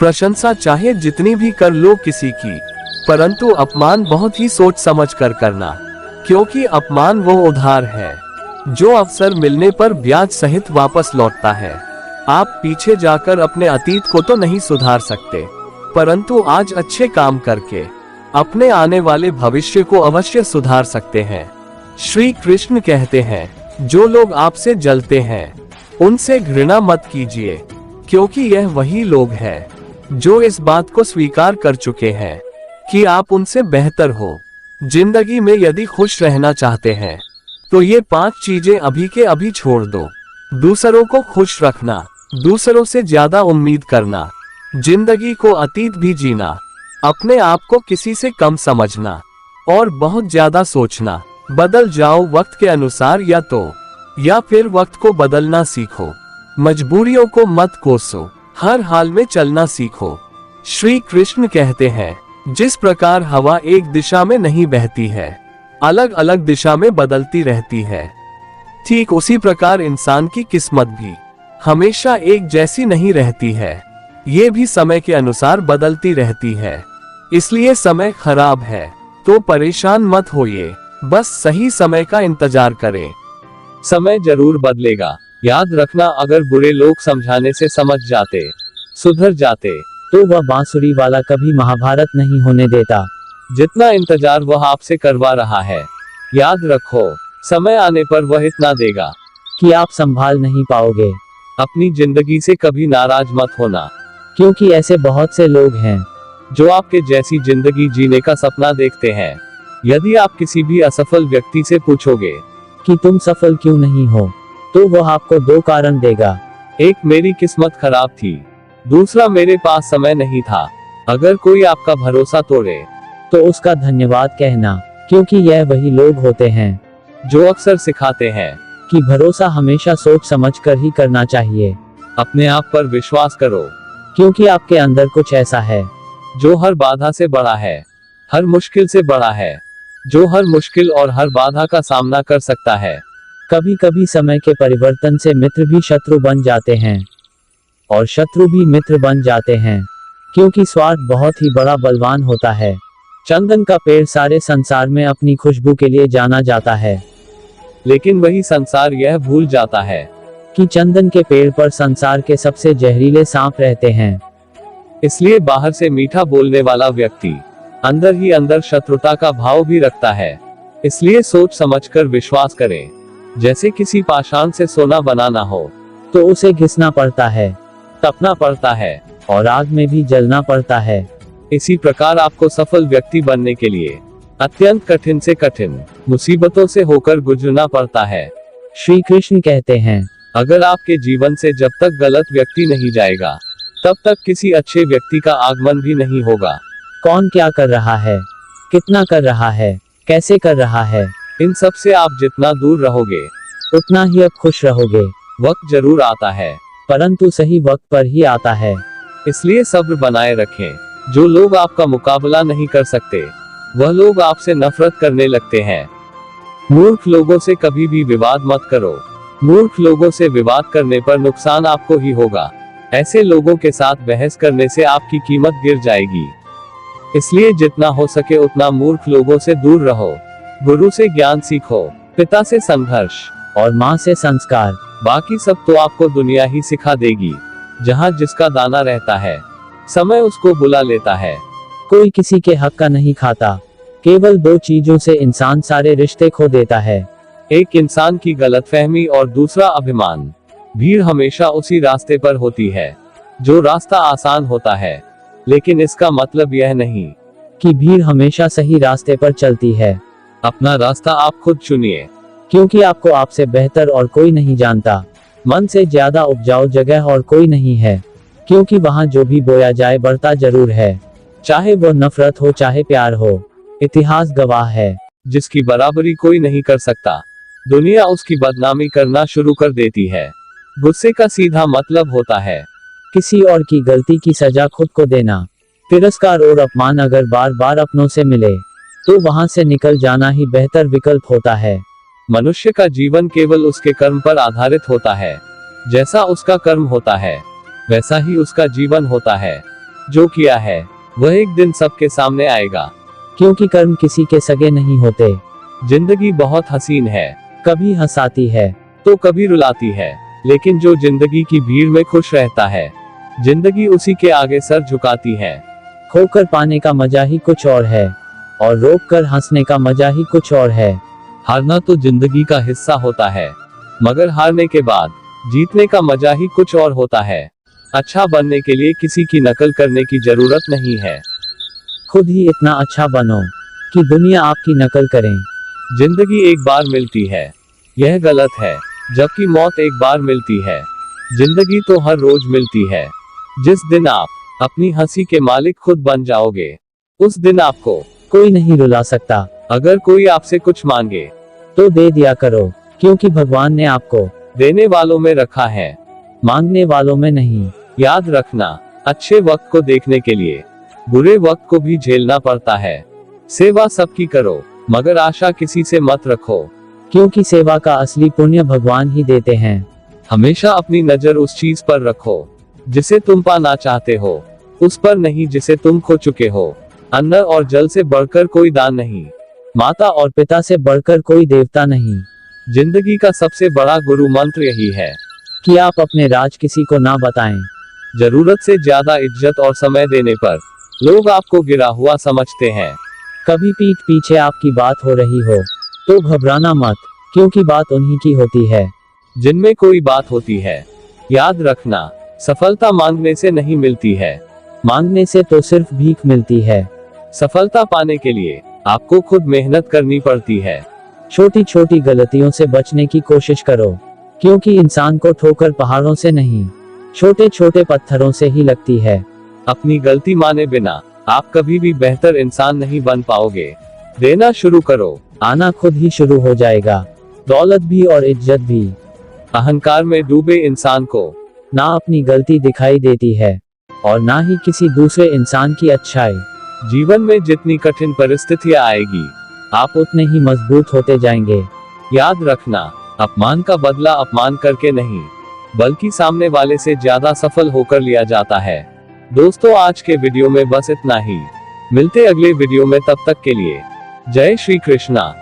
प्रशंसा चाहे जितनी भी कर लो किसी की, परंतु अपमान बहुत ही सोच समझ कर करना, क्योंकि अपमान वो उधार है जो अवसर मिलने पर ब्याज सहित वापस लौटता है। आप पीछे जाकर अपने अतीत को तो नहीं सुधार सकते, परंतु आज अच्छे काम करके अपने आने वाले भविष्य को अवश्य सुधार सकते हैं। श्री कृष्ण कहते हैं, जो लोग आपसे जलते हैं उनसे घृणा मत कीजिए, क्योंकि यह वही लोग हैं जो इस बात को स्वीकार कर चुके हैं कि आप उनसे बेहतर हो। जिंदगी में यदि खुश रहना चाहते हैं तो ये 5 चीजें अभी के अभी छोड़ दो। दूसरों को खुश रखना, दूसरों से ज्यादा उम्मीद करना, जिंदगी को अतीत भी जीना, अपने आप को किसी से कम समझना और बहुत ज्यादा सोचना। बदल जाओ वक्त के अनुसार या फिर वक्त को बदलना सीखो। मजबूरियों को मत कोसो, हर हाल में चलना सीखो। श्री कृष्ण कहते हैं, जिस प्रकार हवा एक दिशा में नहीं बहती है, अलग अलग दिशा में बदलती रहती है, ठीक उसी प्रकार इंसान की किस्मत भी हमेशा एक जैसी नहीं रहती है। ये भी समय के अनुसार बदलती रहती है। इसलिए समय खराब है तो परेशान मत होइए, बस सही समय का इंतजार करें। समय जरूर बदलेगा। याद रखना, अगर बुरे लोग समझाने से समझ जाते, सुधर जाते, तो वह बांसुरी वाला कभी महाभारत नहीं होने देता। जितना इंतजार वह आपसे करवा रहा है, याद रखो, समय आने पर वह इतना देगा कि आप संभाल नहीं पाओगे। अपनी जिंदगी से कभी नाराज मत होना, क्योंकि ऐसे बहुत से लोग हैं जो आपके जैसी जिंदगी जीने का सपना देखते हैं। यदि आप किसी भी असफल व्यक्ति से पूछोगे कि तुम सफल क्यों नहीं हो, तो वह आपको 2 कारण देगा। एक, मेरी किस्मत खराब थी, दूसरा, मेरे पास समय नहीं था। अगर कोई आपका भरोसा तोड़े तो उसका धन्यवाद कहना, क्योंकि यह वही लोग होते हैं जो अक्सर सिखाते हैं कि भरोसा हमेशा सोच समझ कर ही करना चाहिए। अपने आप पर विश्वास करो, क्योंकि आपके अंदर कुछ ऐसा है जो हर बाधा से बड़ा है, हर मुश्किल से बड़ा है, जो हर मुश्किल और हर बाधा का सामना कर सकता है। कभी कभी समय के परिवर्तन से मित्र भी शत्रु बन जाते हैं और शत्रु भी मित्र बन जाते हैं, क्योंकि स्वार्थ बहुत ही बड़ा बलवान होता है। चंदन का पेड़ सारे संसार में अपनी खुशबू के लिए जाना जाता है, लेकिन वही संसार यह भूल जाता है कि चंदन के पेड़ पर संसार के सबसे जहरीले सांप रहते हैं। इसलिए बाहर से मीठा बोलने वाला व्यक्ति अंदर ही अंदर शत्रुता का भाव भी रखता है। इसलिए सोच समझकर विश्वास करें। जैसे किसी पाषाण से सोना बनाना हो तो उसे घिसना पड़ता है, तपना पड़ता है और आग में भी जलना पड़ता है। इसी प्रकार आपको सफल व्यक्ति बनने के लिए अत्यंत कठिन से कठिन मुसीबतों से होकर गुजरना पड़ता है। श्री कृष्ण कहते हैं, अगर आपके जीवन से जब तक गलत व्यक्ति नहीं जाएगा, तब तक किसी अच्छे व्यक्ति का आगमन भी नहीं होगा। कौन क्या कर रहा है, कितना कर रहा है, कैसे कर रहा है, इन सब से आप जितना दूर रहोगे, उतना ही अब खुश रहोगे। वक्त जरूर आता है, परंतु सही वक्त पर ही आता है। इसलिए सब्र बनाए रखें। जो लोग आपका मुकाबला नहीं कर सकते, वह लोग आपसे नफरत करने लगते हैं। मूर्ख लोगों से कभी भी विवाद मत करो। मूर्ख लोगों से विवाद करने पर नुकसान आपको ही होगा। ऐसे लोगों के साथ बहस करने से आपकी कीमत गिर जाएगी। इसलिए जितना हो सके उतना मूर्ख लोगों से दूर रहो। गुरु से ज्ञान सीखो, पिता से संघर्ष और माँ से संस्कार। बाकी सब तो आपको दुनिया ही सिखा देगी। जहाँ जिसका दाना रहता है, समय उसको बुला लेता है। कोई किसी के हक का नहीं खाता। केवल 2 चीजों से इंसान सारे रिश्ते खो देता है। एक इंसान की गलतफहमी और दूसरा अभिमान। भीड़ हमेशा उसी रास्ते पर होती है जो रास्ता आसान होता है, लेकिन इसका मतलब यह नहीं कि भीड़ हमेशा सही रास्ते पर चलती है। अपना रास्ता आप खुद चुनिए, क्योंकि आपको आपसे बेहतर और कोई नहीं जानता। मन से ज्यादा उपजाऊ जगह और कोई नहीं है, क्योंकि वहाँ जो भी बोया जाए बढ़ता जरूर है, चाहे वो नफरत हो चाहे प्यार हो। इतिहास गवाह है, जिसकी बराबरी कोई नहीं कर सकता, दुनिया उसकी बदनामी करना शुरू कर देती है। गुस्से का सीधा मतलब होता है किसी और की गलती की सजा खुद को देना। तिरस्कार और अपमान अगर बार बार अपनों से मिले, तो वहां से निकल जाना ही बेहतर विकल्प होता है। मनुष्य का जीवन केवल उसके कर्म पर आधारित होता है। जैसा उसका कर्म होता है, वैसा ही उसका जीवन होता है। जो किया है वह एक दिन सबके सामने आएगा। क्योंकि कर्म किसी के सगे नहीं होते। जिंदगी बहुत हसीन है, कभी हंसाती है तो कभी रुलाती है, लेकिन जो जिंदगी की भीड़ में खुश रहता है, जिंदगी उसी के आगे सर झुकाती है। खोकर पाने का मजा ही कुछ और है, और रोक कर हंसने का मजा ही कुछ और है। हारना तो जिंदगी का हिस्सा होता है, मगर हारने के बाद जीतने का मजा ही कुछ और होता है। अच्छा बनने के लिए किसी की नकल करने की जरूरत नहीं है। खुद ही इतना अच्छा बनो कि दुनिया आपकी नकल करे। जिंदगी एक बार मिलती है, यह गलत है, जबकि मौत एक बार मिलती है। जिंदगी तो हर रोज मिलती है। जिस दिन आप अपनी हंसी के मालिक खुद बन जाओगे, उस दिन आपको कोई नहीं रुला सकता। अगर कोई आपसे कुछ मांगे तो दे दिया करो, क्योंकि भगवान ने आपको देने वालों में रखा है, मांगने वालों में नहीं। याद रखना, अच्छे वक्त को देखने के लिए बुरे वक्त को भी झेलना पड़ता है। सेवा सबकी करो, मगर आशा किसी से मत रखो, क्योंकि सेवा का असली पुण्य भगवान ही देते हैं। हमेशा अपनी नजर उस चीज पर रखो जिसे तुम पाना चाहते हो, उस पर नहीं जिसे तुम खो चुके हो। अन्न और जल से बढ़कर कोई दान नहीं, माता और पिता से बढ़कर कोई देवता नहीं। जिंदगी का सबसे बड़ा गुरु मंत्र यही है कि आप अपने राज किसी को ना बताएं। जरूरत से ज्यादा इज्जत और समय देने पर लोग आपको गिरा हुआ समझते हैं। कभी पीठ पीछे आपकी बात हो रही हो तो घबराना मत, क्योंकि बात उन्हीं की होती है जिनमें कोई बात होती है। याद रखना, सफलता मांगने से नहीं मिलती है, मांगने से तो सिर्फ भीख मिलती है। सफलता पाने के लिए आपको खुद मेहनत करनी पड़ती है। छोटी छोटी गलतियों से बचने की कोशिश करो, क्योंकि इंसान को ठोकर पहाड़ों से नहीं, छोटे छोटे पत्थरों से ही लगती है। अपनी गलती माने बिना आप कभी भी बेहतर इंसान नहीं बन पाओगे। देना शुरू करो, आना खुद ही शुरू हो जाएगा, दौलत भी और इज्जत भी। अहंकार में डूबे इंसान को ना अपनी गलती दिखाई देती है और ना ही किसी दूसरे इंसान की अच्छाई। जीवन में जितनी कठिन परिस्थितियां आएगी, आप उतने ही मजबूत होते जाएंगे। याद रखना, अपमान का बदला अपमान करके नहीं, बल्कि सामने वाले से ज्यादा सफल होकर लिया जाता है। दोस्तों, आज के वीडियो में बस इतना ही। मिलते अगले वीडियो में, तब तक के लिए जय श्री कृष्णा।